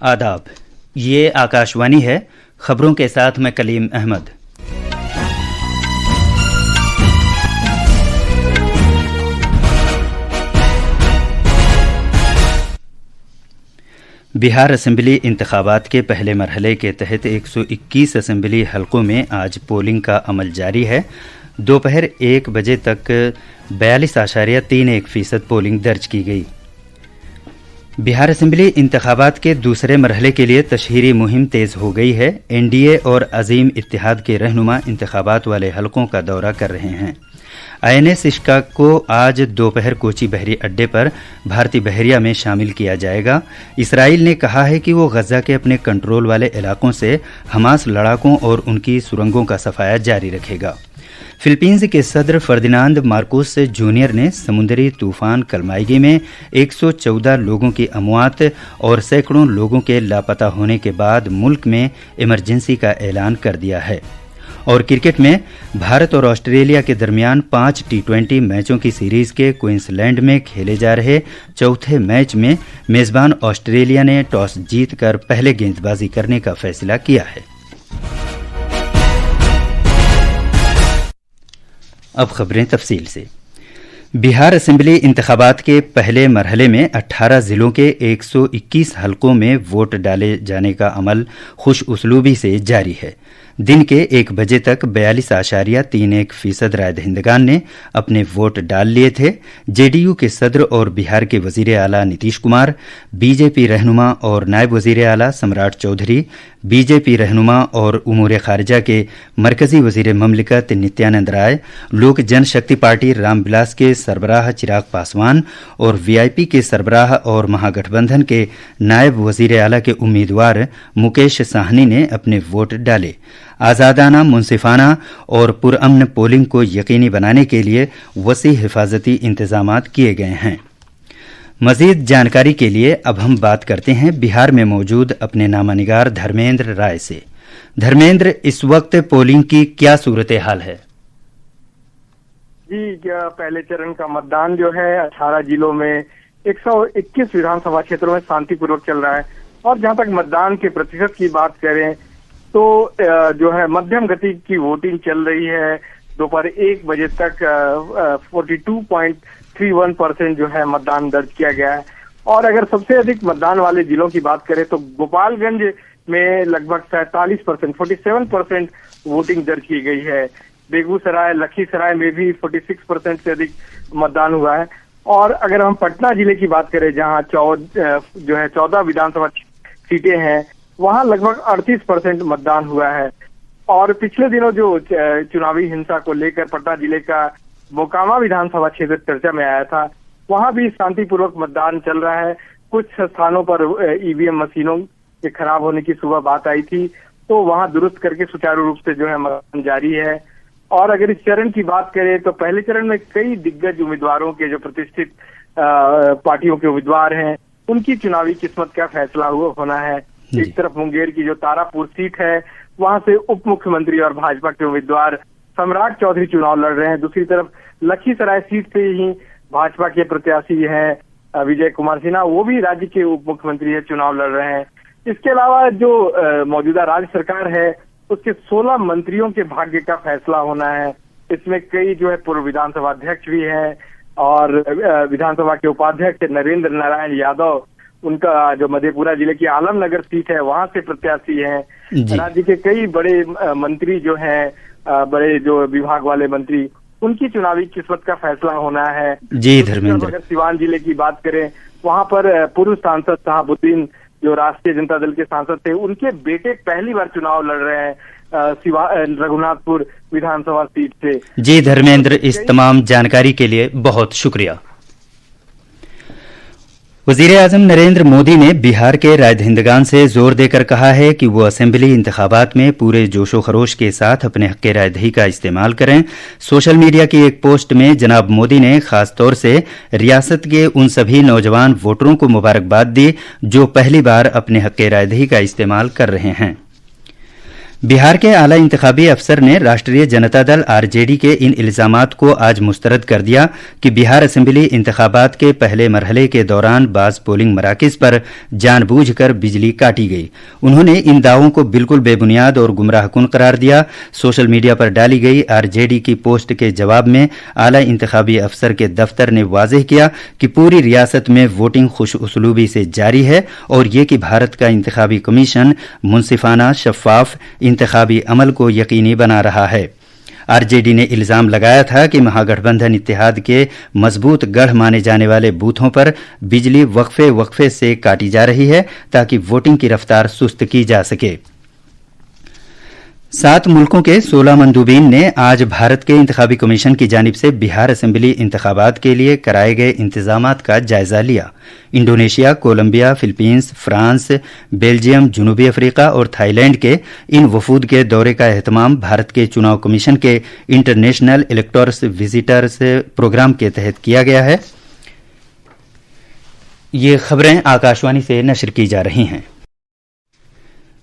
आदाब, ये आकाशवाणी है। खबरों के साथ मैं कलीम अहमद। बिहार असेंबली इंतखाबात के पहले मरहले के तहत 121 असेंबली हलकों में आज पोलिंग का अमल जारी है। दोपहर 1 बजे तक 42.31% पोलिंग दर्ज की गई। बिहार असेंबली इंतखाबात के दूसरे मरहले के लिए तशहीरी मुहिम तेज हो गई है। एनडीए और अजीम इत्तेहाद के रहनुमा इंतखाबात वाले हलकों का दौरा कर रहे हैं। INS इश्काक को आज दोपहर कोची बहरी अड्डे पर भारतीय बहरिया में शामिल किया जाएगा। इसराइल ने कहा है कि वो गजा के अपने कंट्रोल वाले इलाकों से हमास लड़ाकों और उनकी सुरंगों का सफाया जारी रखेगा। फिलीपींस के सदर फर्दिनांद मार्कोस जूनियर ने समुद्री तूफान कलमाईगी में 114 लोगों की अमवात और सैकड़ों लोगों के लापता होने के बाद मुल्क में इमरजेंसी का ऐलान कर दिया है। और क्रिकेट में भारत और ऑस्ट्रेलिया के दरमियान 5 T20 मैचों की सीरीज के क्वींसलैंड में खेले जा रहे चौथे मैच में मेजबान ऑस्ट्रेलिया ने टॉस जीतकर पहले गेंदबाजी करने का फैसला किया है। अब खबरें तफसील से। बिहार असेंबली इंतखाबात के पहले मरहले में 18 जिलों के 121 हलकों में वोट डाले जाने का अमल खुश उसलूबी से जारी है। दिन के 1 बजे तक 42.31% राय दहिंदगान ने अपने वोट डाल लिए थे। जेडीयू के सदर और बिहार के वजीर आला नीतीश कुमार, बीजेपी रहनुमा और नायब वजीर आला सम्राट चौधरी, बीजेपी रहनुमा और उमूर खारजा के मरकजी वजीर ममलिकत नित्यानंद राय, लोक जनशक्ति पार्टी रामविलास के सरबराह चिराग पासवान और वीआईपी के सरबराह और महागठबंधन के नायब वजीर आला के उम्मीदवार मुकेश साहनी ने अपने वोट डाले। आज़ादाना, मुंसिफाना और पुरअमन पोलिंग को यकीनी बनाने के लिए वसी हिफाजती इंतजामात किए गए हैं। मजीद जानकारी के लिए अब हम बात करते हैं बिहार में मौजूद अपने नामानिगार धर्मेंद्र राय से। धर्मेंद्र, इस वक्त पोलिंग की क्या सूरत हाल है? जी, पहले चरण का मतदान जो है 18 जिलों में 121 विधानसभा क्षेत्रों में शांतिपूर्वक चल रहा है। और जहां तक मतदान के प्रतिशत की बात करें तो जो है मध्यम गति की वोटिंग चल रही है। दोपहर 1 बजे तक 42.31% जो है मतदान दर्ज किया गया है। और अगर सबसे अधिक मतदान वाले जिलों की बात करें तो गोपालगंज में लगभग 47% वोटिंग दर्ज की गई है। बेगूसराय, लखीसराय में भी 46% से अधिक मतदान हुआ है। और अगर हम पटना जिले की बात करें जहां 14 विधानसभा सीटें हैं, वहां लगभग 38% मतदान हुआ है। और पिछले दिनों जो चुनावी हिंसा को लेकर पटना जिले का मोकामा विधानसभा क्षेत्र चर्चा में आया था, वहां भी शांतिपूर्वक मतदान चल रहा है। कुछ स्थानों पर ईवीएम मशीनों के खराब होने की सुबह बात आई थी, तो वहां दुरुस्त करके सुचारू रूप से जो है मतदान जारी है। और अगर इस चरण की बात करें तो पहले चरण में कई दिग्गज उम्मीदवारों के जो प्रतिष्ठित पार्टियों के उम्मीदवार हैं, उनकी चुनावी किस्मत का फैसला होना है। एक तरफ मुंगेर की जो तारापुर सीट है, वहां से उप मुख्यमंत्री और भाजपा के उम्मीदवार सम्राट चौधरी चुनाव लड़ रहे हैं। दूसरी तरफ लखीसराय सीट से ही भाजपा के प्रत्याशी हैं विजय कुमार सिन्हा, वो भी राज्य के उप मुख्यमंत्री है, चुनाव लड़ रहे हैं। इसके अलावा जो मौजूदा राज्य सरकार है, उसके 16 मंत्रियों के भाग्य का फैसला होना है। इसमें कई जो है पूर्व विधानसभा अध्यक्ष भी हैं और विधानसभा के उपाध्यक्ष नरेंद्र नारायण यादव, उनका जो मधेपुरा जिले की आलमनगर सीट है वहां से प्रत्याशी हैं। राज्य के कई बड़े मंत्री जो हैं, बड़े जो विभाग वाले मंत्री, उनकी चुनावी किस्मत का फैसला होना है। जी धर्मेंद्र, अगर सिवान जिले की बात करें, वहां पर पूर्व सांसद शहाबुद्दीन जो राष्ट्रीय जनता दल के सांसद थे, उनके बेटे पहली बार चुनाव लड़ रहे हैं रघुनाथपुर विधानसभा सीट से। जी धर्मेंद्र, इस तमाम जानकारी के लिए बहुत शुक्रिया। वजीर आजम नरेंद्र मोदी ने बिहार के राय दहिंदगान से जोर देकर कहा है कि वो असेंबली इंतखाबात में पूरे जोशो खरोश के साथ अपने हक राय दही का इस्तेमाल करें। सोशल मीडिया की एक पोस्ट में जनाब मोदी ने खास तौर से रियासत के उन सभी नौजवान वोटरों को मुबारकबाद दी जो पहली बार अपने हक राय दही का इस्तेमाल कर रहे हैं। बिहार के आला इंतखाबी अफसर ने राष्ट्रीय जनता दल आरजेडी के इन इल्जामात को आज मुस्तरद कर दिया कि बिहार असेंबली इंतखाबात के पहले मरहले के दौरान बाज पोलिंग मराकज पर जानबूझकर बिजली काटी गई। उन्होंने इन दावों को बिल्कुल बेबुनियाद और गुमराहकुन करार दिया। सोशल मीडिया पर डाली गई आरजेडी की पोस्ट के जवाब में आला इंतखाबी अफसर के दफ्तर ने वाज़ेह किया कि पूरी रियासत में वोटिंग खुश उसलूबी से जारी है और ये कि भारत का इंतखाबी कमीशन मुनसिफाना, शफाफ इंतखाबी अमल को यकीनी बना रहा है। आरजेडी ने इल्जाम लगाया था कि महागठबंधन इत्तेहाद के मजबूत गढ़ माने जाने वाले बूथों पर बिजली वक्फे वक्फे से काटी जा रही है ताकि वोटिंग की रफ्तार सुस्त की जा सके। 7 मुल्कों के 16 मंदूबीन ने आज भारत के इंतखाबी कमीशन की जानिब से बिहार असेंबली इंतखाबात के लिए कराए गए इंतजामात का जायजा लिया। Indonesia, Colombia, Philippines, France, Belgium, जनूबी अफ्रीका और थाईलैंड के इन वफूद के दौरे का एहतमाम भारत के चुनाव कमीशन के इंटरनेशनल इलेक्टोरस विजिटर्स प्रोग्राम के तहत किया गया है। ये खबरें आकाशवाणी से नशर की जा रही हैं।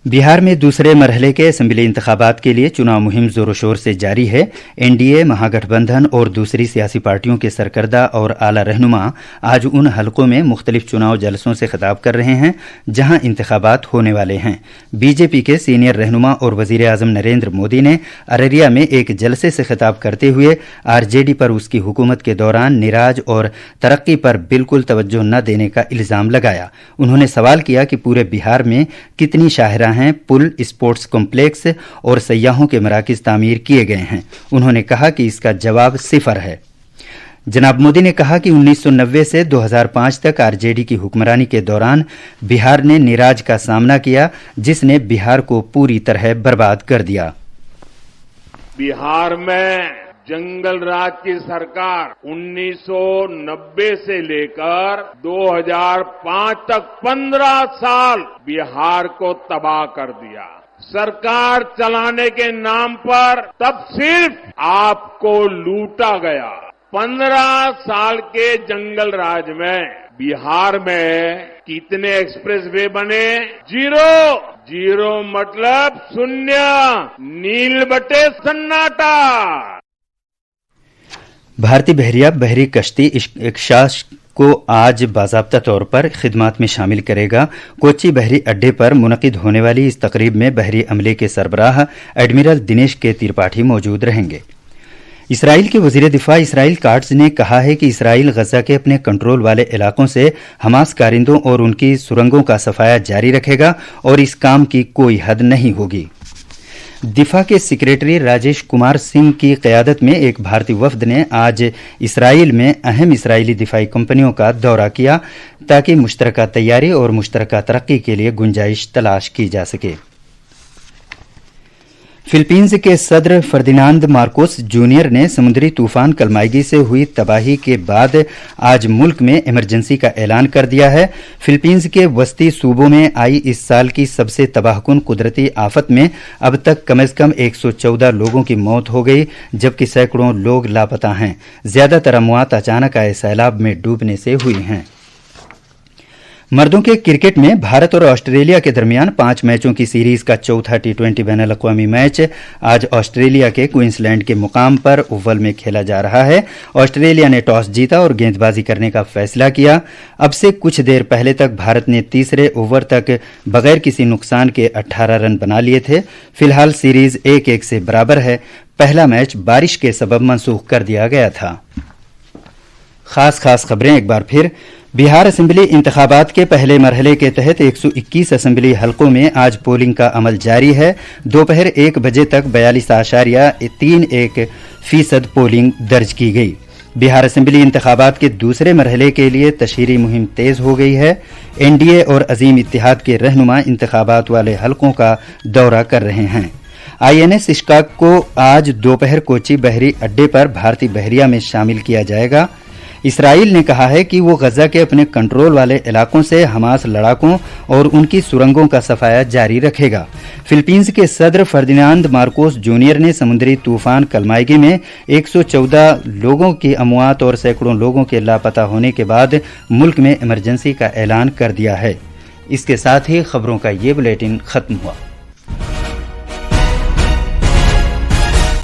बिहार में दूसरे मरहले के असेंबली इंतखाबात के लिए चुनाव मुहिम जोरों शोर से जारी है। एनडीए, महागठबंधन और दूसरी सियासी पार्टियों के सरकर्दा और आला रहनुमा आज उन हलकों में मुख्तलिफ चुनाव जलसों से खिताब कर रहे हैं जहां इंतखाबात होने वाले हैं। बीजेपी के सीनियर रहनुमा और वजीर आजम नरेंद्र मोदी ने अररिया में एक जलसे से खिताब करते हुए आरजेडी पर उसकी हुकूमत के दौरान निराज और तरक्की पर बिल्कुल तवज्जो न देने का इल्जाम लगाया। उन्होंने सवाल किया कि पूरे बिहार में कितनी शाहरा हैं, पुल, स्पोर्ट्स कॉम्प्लेक्स और सयाहों के मराकज तामीर किए गए हैं। उन्होंने कहा कि इसका जवाब सिफर है। जनाब मोदी ने कहा कि 1990 से 2005 तक आरजेडी की हुक्मरानी के दौरान बिहार ने निराज का सामना किया जिसने बिहार को पूरी तरह बर्बाद कर दिया। बिहार में जंगल राज की सरकार 1990 से लेकर 2005 तक 15 साल बिहार को तबाह कर दिया। सरकार चलाने के नाम पर तब सिर्फ आपको लूटा गया। 15 साल के जंगल राज में बिहार में कितने एक्सप्रेसवे बने? जीरो मतलब शून्य, नील बटे सन्नाटा। भारतीय बहरिया बहरी कश्ती इक्शाश को आज बाज़ाब्ता तौर पर खिदमात में शामिल करेगा। कोच्चि बहरी अड्डे पर मुनक़िद होने वाली इस तकरीब में बहरी अमले के सरबराह एडमिरल दिनेश के त्रिपाठी मौजूद रहेंगे। इसराइल के वजीर दिफा इसराइल काट्स ने कहा है कि इसराइल गजा के अपने कंट्रोल वाले इलाकों से हमास कारिंदों और उनकी सुरंगों का सफाया जारी रखेगा और इस काम की कोई हद नहीं होगी। दिफा के सेक्रेटरी राजेश कुमार सिंह की क़यादत में एक भारतीय वफद ने आज इसराइल में अहम इसराइली दिफाई कंपनियों का दौरा किया ताकि मुश्तरका तैयारी और मुश्तरका तरक्की के लिए गुंजाइश तलाश की जा सके। फिलीपींस के सदर फर्दिनांड मार्कोस जूनियर ने समुद्री तूफान कलमाईगी से हुई तबाही के बाद आज मुल्क में इमरजेंसी का ऐलान कर दिया है। फिलीपींस के वस्ती सूबों में आई इस साल की सबसे तबाहकुन कुदरती आफत में अब तक कम से कम 114 लोगों की मौत हो गई जबकि सैकड़ों लोग लापता हैं। ज्यादातर अमवात अचानक आए सैलाब में डूबने से हुई हैं। मर्दों के क्रिकेट में भारत और ऑस्ट्रेलिया के दरमियान 5 मैचों की सीरीज का चौथा टी20 बैनुल अक़वामी मैच आज ऑस्ट्रेलिया के क्वींसलैंड के मुकाम पर ओवल में खेला जा रहा है। ऑस्ट्रेलिया ने टॉस जीता और गेंदबाजी करने का फैसला किया। अब से कुछ देर पहले तक भारत ने तीसरे ओवर तक बगैर किसी नुकसान के 18 रन बना लिए थे। फिलहाल सीरीज 1-1 से बराबर है। पहला मैच बारिश के सबब मनसूख कर दिया गया था। खास खबरें एक बार फिर। बिहार असेंबली इंतखाबात के पहले मरहले के तहत 121 असेंबली हलकों में आज पोलिंग का अमल जारी है। दोपहर 1 बजे तक 42.31% पोलिंग दर्ज की गई। बिहार असेंबली इंतखाबात के दूसरे मरहले के लिए तशहीरी मुहिम तेज हो गई है। एनडीए और अजीम इत्तेहाद के रहनुमा इंतखाबात वाले हलकों का दौरा कर रहे हैं। आईएनएस इश्काक को आज दोपहर कोच्चि बहरी अड्डे पर भारतीय बहरिया में शामिल किया जाएगा। इसराइल ने कहा है कि वो गजा के अपने कंट्रोल वाले इलाकों से हमास लड़ाकों और उनकी सुरंगों का सफाया जारी रखेगा। फिलीपींस के सदर फर्दिनांड मार्कोस जूनियर ने समुद्री तूफान कलमाईगी में 114 लोगों की अमवात और सैकड़ों लोगों के लापता होने के बाद मुल्क में इमरजेंसी का ऐलान कर दिया है। इसके साथ ही खबरों का ये बुलेटिन खत्म हुआ।